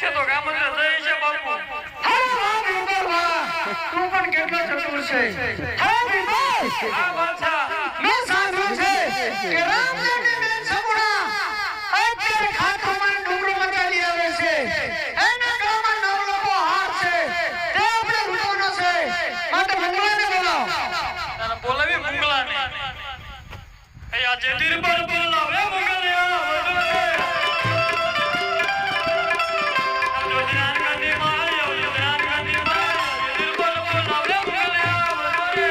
છે તો ગામડે જઈ છે બાપુ. અરે વાહ બિરબલ વાહ, તું પણ કેટલો ચતુર છે. હે બિરબલ, આ બાદશાહ મેં સાંભળ્યું છે કે રામદેવની બેન સગુણા અત્યારે ખાટોમાં ડુંગરોમાં ચાલી આવે છે. એના ગામમાં નવ લોકો હાર છે, તે આપણે રૂટવાનો છે. માટે મંગળાને બોલાવો. તને બોલાવી મંગલાને. એ આ જેતીર પર બોલાવે મંગલિયા વડોરે. ગુજરાત ગાંધી માયો, ગુજરાત ગાંધી માયો, જેતીર પર બોલાવે મંગલિયા વડોરે.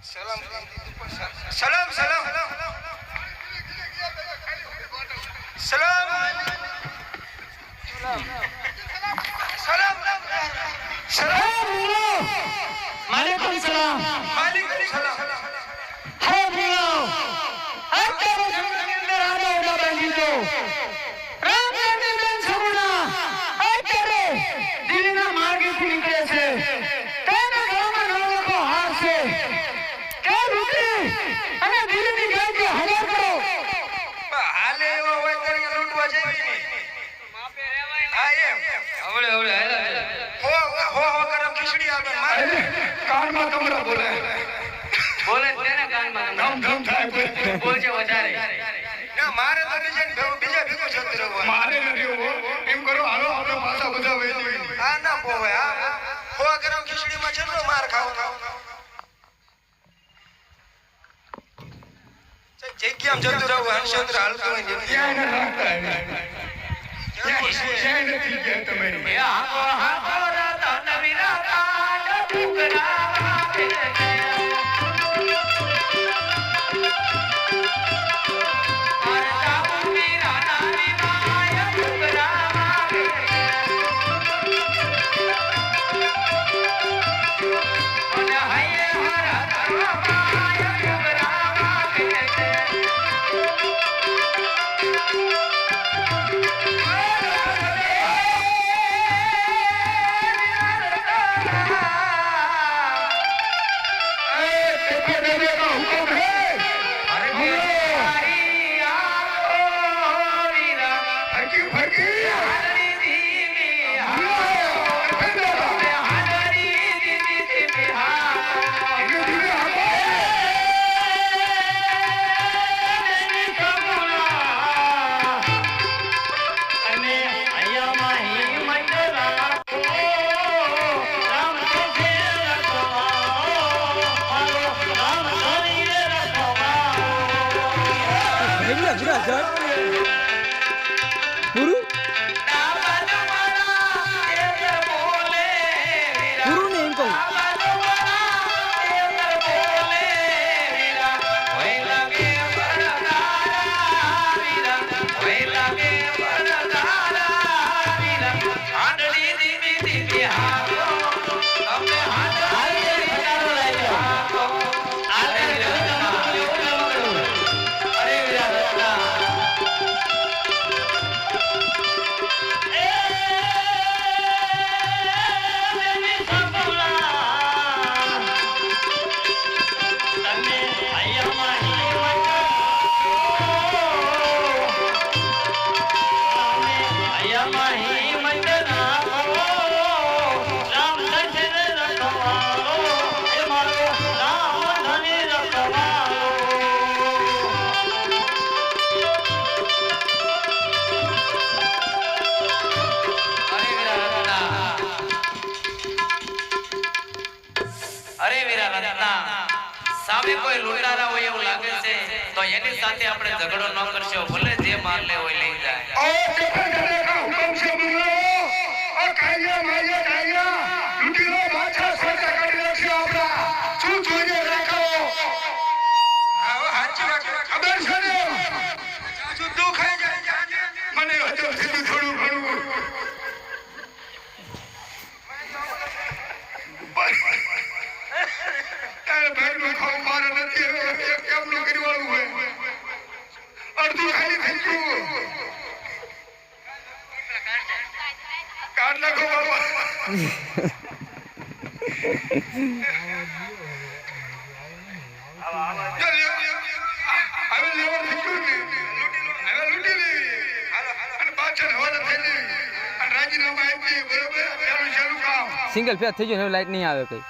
સલામ સલામ સલામ સલામ સલામ માલિકુમ સલામ. માલિકુમ સલામ. હે ભીલો, અત્યારે જંગલની અંદર આડો ઉભા બાંધી દો. રામદેવની બેન સગુણા અત્યારે દિલ્હીના માર્ગેથી નીકળે છે. તેના ગામમાં નવ લોકો હાર છે. તે લૂંટી અને દિલ્હીની ગેંગને હજાર કરો. હાલે એવો હોય તો અહીંયા લૂંટવા જેવી નહીં. હા એમ હવળે હવળે હાલા હો ગરમ ખીચડી આપે મારે કાનમાં કમરા બોલે બોલે તેના કાનમાં ધમ ધમ થાય બોલશે વધારે. ના મારે તો બીજા ભેગું જતું રહેવું મારે નથી એમ કરો હાલો આપણે પાછા બધા વેચી આ ના પોવે આ હો ગરમ ખીચડીમાં છેલ્લો માર ખાવ કેમ જતું રહું હર્ષચંદ્ર હાલતું હોય ને ક્યાંય ન રાખતા ક્યાંય નથી ગયા તમે એ આંખો આંખો રતન વિરાટ ફુકરા સામે કોઈ લૂંટારા હોય એવું લાગે છે તો એની સાથે આપણે ઝઘડો ન કરશો ભલે જે માર લે હોય લઈ જાય ઓ કપન કરે કા હુકમ છે બોલો ઓ કાયા માયા કાયા લૂટીનો બાદશાહ સ્વર્ગ કાઢી નાખશે આપડા શું જોઈએ રાખો આવો હાચી વાત ખબર છે ને શું દુખ ખાઈ જાય મને હજુ સુધી થોડું ઘણું તારે ભાઈનું ખાવું મારે નથી હવે કેમનું કરવાનું હોય અડધું ખાલી થઈ ગયું કાઢ નાખો બાબા હવે લેવર નીકળ્યું ને હવે લૂંટી લેવી અને પાછળ હવાલા થઈ લેવી અને રાજીનામા આપી બરોબર પેલું છેલ્લું કામ સિંગલ ફેસ થઈ ગયો હવે લાઈટ નહીં આવે કઈ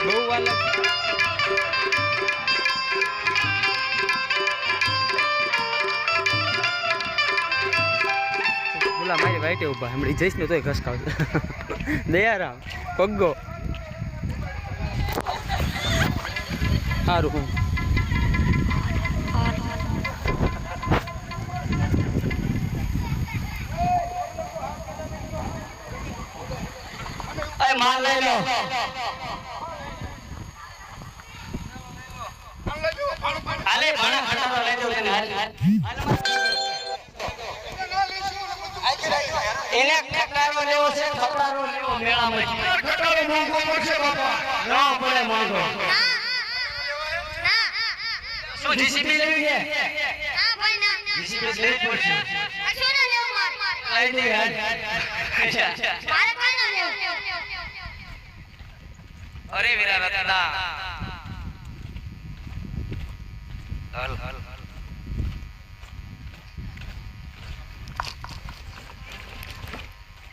બહુ વાલા બોલા મારી વાઈટે ઉભા હમણાં જઈશ ને તોય ઘસકાવ દયારામ પગ્ગો સારું હું માલ લઈ લો હાલે ભણા ખટારો લઈ જાવ તને હાલ એને ખટારો લેવો છે ખટારો લેવો મેળામાં ખટારો મોંઘો પડશે બાપા ના પડે મોંઘો શું જીસીબી લેવી છે જીસીબી લેવી પડશે લઈ દે હાલ અરે વીરા રત્ના હલ